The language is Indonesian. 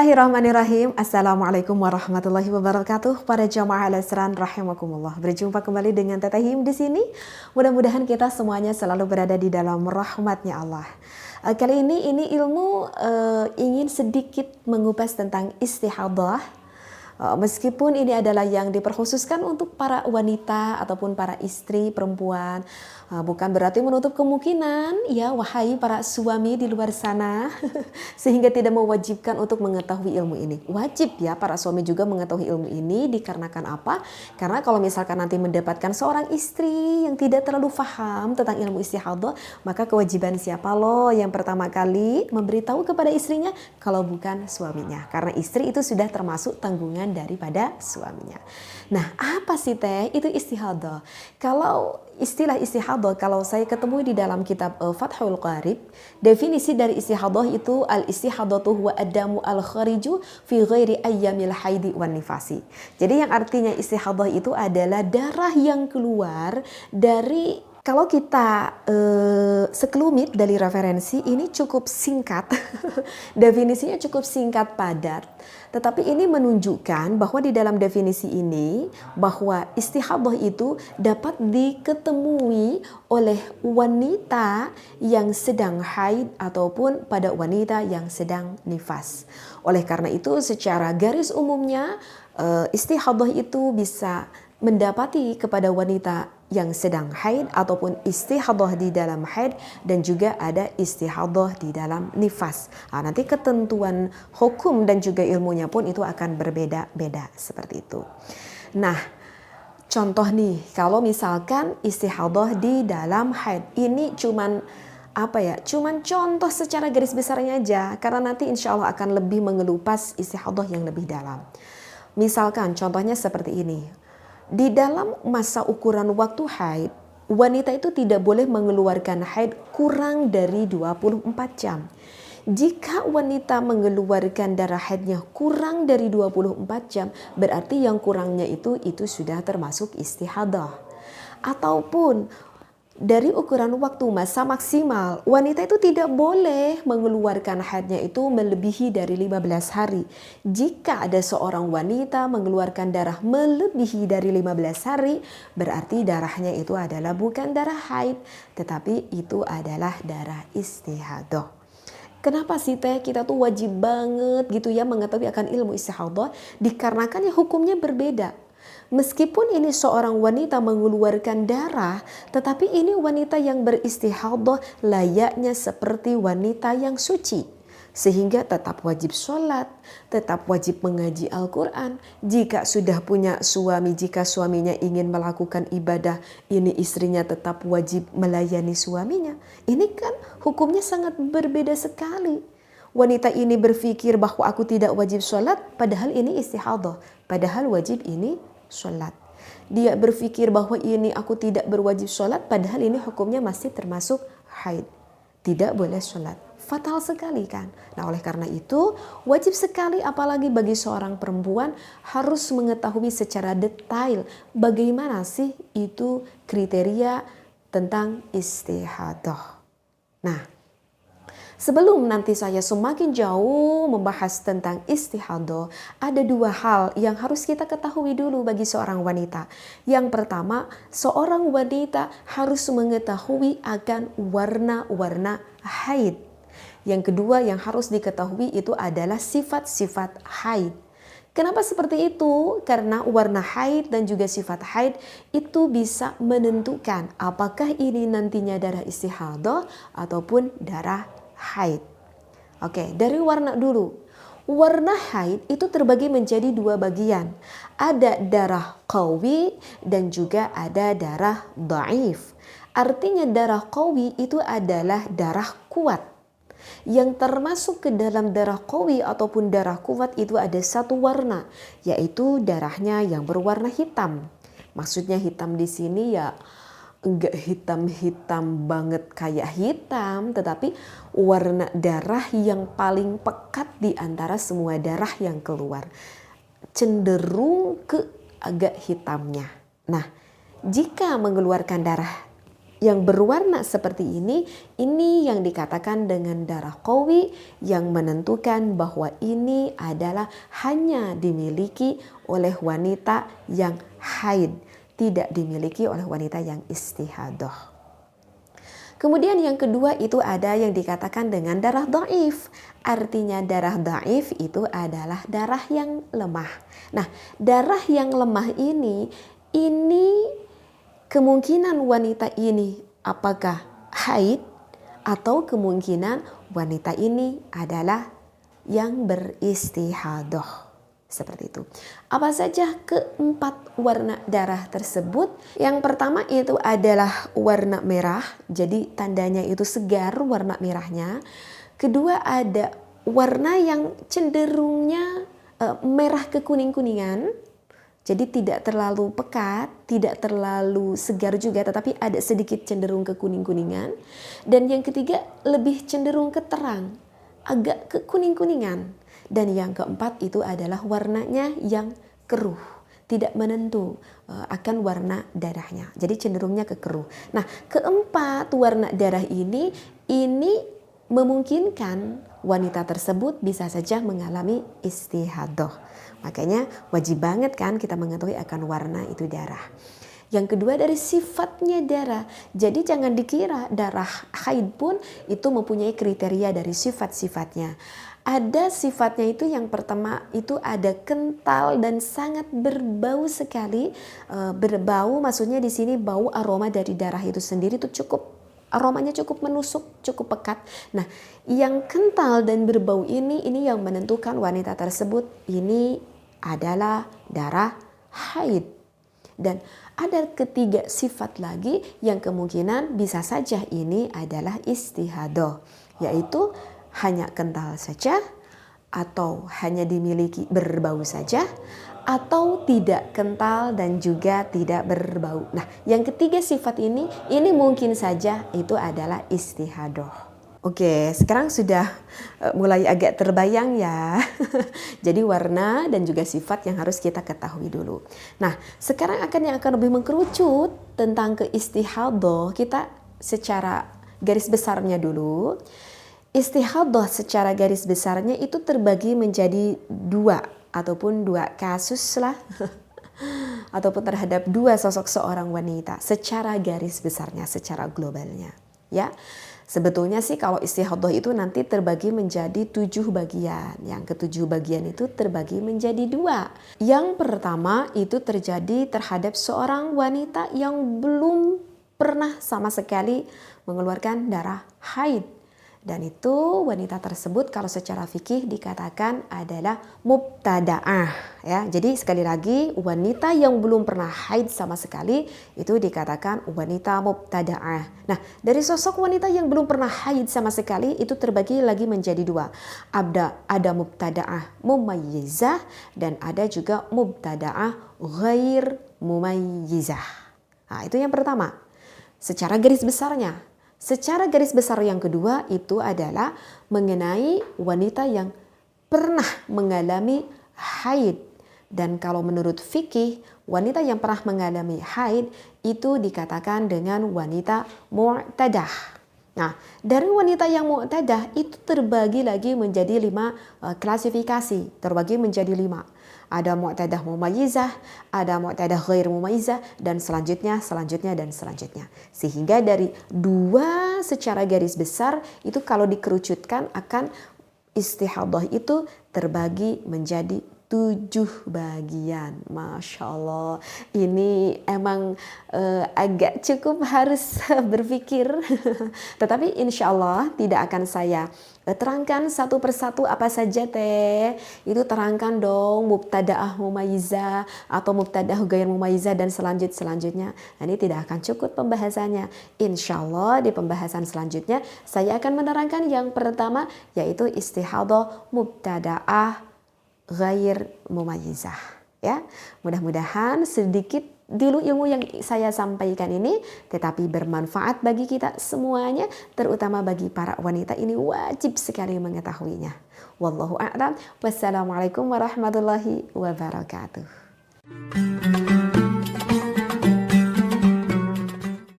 Bismillahirrahmanirrahim. Assalamualaikum warahmatullahi wabarakatuh. Para jamaah al-Asran rahimakumullah. Berjumpa kembali dengan Teteh Him di sini. Mudah-mudahan kita semuanya selalu berada di dalam rahmatnya Allah. Kali ini ilmu ingin sedikit mengupas tentang istihadah. Meskipun ini adalah yang diperkhususkan untuk para wanita ataupun para istri perempuan, bukan berarti menutup kemungkinan ya wahai para suami di luar sana sehingga tidak mewajibkan untuk mengetahui ilmu ini. Wajib ya para suami juga mengetahui ilmu ini dikarenakan apa? Karena kalau misalkan nanti mendapatkan seorang istri yang tidak terlalu paham tentang ilmu istihadah, maka kewajiban siapa loh yang pertama kali memberitahu kepada istrinya kalau bukan suaminya. Karena istri itu sudah termasuk tanggungan daripada suaminya. Nah, apa sih teh itu istihadah? Kalau istilah istihadah, kalau saya ketemu di dalam kitab Fathul Qarib, definisi dari istihadah itu al-istihadatu huwa adamu al-khariju fi ghairi ayyamil haidi wan nifasi. Jadi yang artinya istihadah itu adalah darah yang keluar dari, kalau kita sekelumit dari referensi ini cukup singkat, definisinya cukup singkat padat. Tetapi ini menunjukkan bahwa di dalam definisi ini bahwa istihadah itu dapat diketemui oleh wanita yang sedang haid ataupun pada wanita yang sedang nifas. Oleh karena itu secara garis umumnya istihadah itu bisa mendapati kepada wanita yang sedang haid ataupun istihadah di dalam haid dan juga ada istihadah di dalam nifas. Nanti ketentuan hukum dan juga ilmunya pun itu akan berbeda-beda seperti itu. Nah, contoh nih kalau misalkan istihadah di dalam haid ini cuman contoh secara garis besarnya aja karena nanti insya Allah akan lebih mengelupas istihadah yang lebih dalam. Misalkan contohnya seperti ini. Di dalam masa ukuran waktu haid, wanita itu tidak boleh mengeluarkan haid kurang dari 24 jam. Jika wanita mengeluarkan darah haidnya kurang dari 24 jam, berarti yang kurangnya itu sudah termasuk istihadah. Ataupun dari ukuran waktu masa maksimal, wanita itu tidak boleh mengeluarkan haidnya itu melebihi dari 15 hari. Jika ada seorang wanita mengeluarkan darah melebihi dari 15 hari, berarti darahnya itu adalah bukan darah haid, tetapi itu adalah darah istihadah. Kenapa sih teh kita tuh wajib banget gitu ya mengetahui akan ilmu istihadah? Dikarenakan ya hukumnya berbeda. Meskipun ini seorang wanita mengeluarkan darah, tetapi ini wanita yang beristihadah layaknya seperti wanita yang suci. Sehingga tetap wajib sholat, tetap wajib mengaji Al-Quran. Jika sudah punya suami, jika suaminya ingin melakukan ibadah, ini istrinya tetap wajib melayani suaminya. Ini kan hukumnya sangat berbeda sekali. Wanita ini berpikir bahwa aku tidak wajib sholat, padahal ini istihadah. Padahal wajib ini sholat. Dia berpikir bahwa ini aku tidak berwajib sholat, padahal ini hukumnya masih termasuk haid. Tidak boleh sholat. Fatal sekali kan. Nah oleh karena itu wajib sekali apalagi bagi seorang perempuan harus mengetahui secara detail bagaimana sih itu kriteria tentang istihadah. Nah, sebelum nanti saya semakin jauh membahas tentang istihadah, ada dua hal yang harus kita ketahui dulu bagi seorang wanita. Yang pertama, seorang wanita harus mengetahui akan warna-warna haid. Yang kedua yang harus diketahui itu adalah sifat-sifat haid. Kenapa seperti itu? Karena warna haid dan juga sifat haid itu bisa menentukan apakah ini nantinya darah istihadah ataupun darah haid. Oke, dari warna dulu. Warna haid itu terbagi menjadi dua bagian. Ada darah qawi dan juga ada darah dhaif. Artinya darah qawi itu adalah darah kuat. Yang termasuk ke dalam darah qawi ataupun darah kuat itu ada satu warna, yaitu darahnya yang berwarna hitam. Maksudnya hitam di sini ya enggak hitam-hitam banget kayak hitam, tetapi warna darah yang paling pekat di antara semua darah yang keluar. Cenderung ke agak hitamnya. Nah, jika mengeluarkan darah yang berwarna seperti ini yang dikatakan dengan darah qawi yang menentukan bahwa ini adalah hanya dimiliki oleh wanita yang haid, tidak dimiliki oleh wanita yang istihadah. Kemudian yang kedua itu ada yang dikatakan dengan darah dhaif. Artinya darah dhaif itu adalah darah yang lemah. Nah, darah yang lemah ini kemungkinan wanita ini apakah haid atau kemungkinan wanita ini adalah yang beristihadah. Seperti itu. Apa saja keempat warna darah tersebut? Yang pertama itu adalah warna merah. Jadi tandanya itu segar warna merahnya. Kedua ada warna yang cenderungnya merah kekuning-kuningan. Jadi tidak terlalu pekat, tidak terlalu segar juga, tetapi ada sedikit cenderung ke kuning-kuningan. Dan yang ketiga lebih cenderung ke terang, agak ke kuning-kuningan. Dan yang keempat itu adalah warnanya yang keruh, tidak menentu akan warna darahnya. Jadi cenderungnya ke keruh. Nah, keempat warna darah ini memungkinkan wanita tersebut bisa saja mengalami istihadah. Makanya wajib banget kan kita mengetahui akan warna itu darah. Yang kedua dari sifatnya darah. Jadi jangan dikira darah haid pun itu mempunyai kriteria dari sifat-sifatnya. Ada sifatnya itu yang pertama itu ada kental dan sangat berbau sekali. Berbau maksudnya di sini bau aroma dari darah itu sendiri itu aromanya cukup menusuk, cukup pekat. Nah, yang kental dan berbau ini yang menentukan wanita tersebut ini adalah darah haid. Dan ada ketiga sifat lagi yang kemungkinan bisa saja ini adalah istihadah, yaitu hanya kental saja, atau hanya dimiliki berbau saja, atau tidak kental dan juga tidak berbau. Nah, yang ketiga sifat ini mungkin saja itu adalah istihadah. Oke, sekarang sudah mulai agak terbayang ya. Jadi warna dan juga sifat yang harus kita ketahui dulu. Nah, sekarang yang akan lebih mengkerucut tentang keistihadah, kita secara garis besarnya dulu. Istihadah secara garis besarnya itu terbagi menjadi dua kasus lah ataupun terhadap dua sosok seorang wanita secara garis besarnya, secara globalnya ya. Sebetulnya sih kalau istihadah itu nanti terbagi menjadi 7 bagian. Yang ke-7 bagian itu terbagi menjadi 2. Yang pertama itu terjadi terhadap seorang wanita yang belum pernah sama sekali mengeluarkan darah haid. Dan itu wanita tersebut kalau secara fikih dikatakan adalah mubtada'ah ya. Jadi sekali lagi wanita yang belum pernah haid sama sekali itu dikatakan wanita mubtada'ah. Nah, dari sosok wanita yang belum pernah haid sama sekali itu terbagi lagi menjadi 2. Ada mubtada'ah mumayyizah dan ada juga mubtada'ah ghair mumayyizah. Nah, itu yang pertama. Secara garis besarnya. Secara garis besar yang kedua itu adalah mengenai wanita yang pernah mengalami haid. Dan kalau menurut fikih, wanita yang pernah mengalami haid itu dikatakan dengan wanita mu'tadah. Nah, dari wanita yang mu'tadah itu terbagi lagi menjadi 5 klasifikasi, terbagi menjadi 5. Ada mu'tadah mumayyizah, ada mu'tadah ghair mumayyizah, dan selanjutnya. Sehingga dari 2 secara garis besar itu kalau dikerucutkan akan istihadah itu terbagi menjadi 7 bagian. Masya Allah, ini emang agak cukup harus berpikir. Tetapi insya Allah tidak akan saya terangkan satu persatu apa saja teh. Itu terangkan dong mubtada'ah mumayyizah atau mubtada'ah ghair mumayyizah dan selanjutnya. Nah, ini tidak akan cukup pembahasannya. Insya Allah di pembahasan selanjutnya saya akan menerangkan yang pertama yaitu istihadah mubtada'ah ghair mumayyizah ya. Mudah-mudahan sedikit dulu ilmu yang saya sampaikan ini tetapi bermanfaat bagi kita semuanya, terutama bagi para wanita ini wajib sekali mengetahuinya. Wallahu a'lam. Wassalamualaikum warahmatullahi wabarakatuh.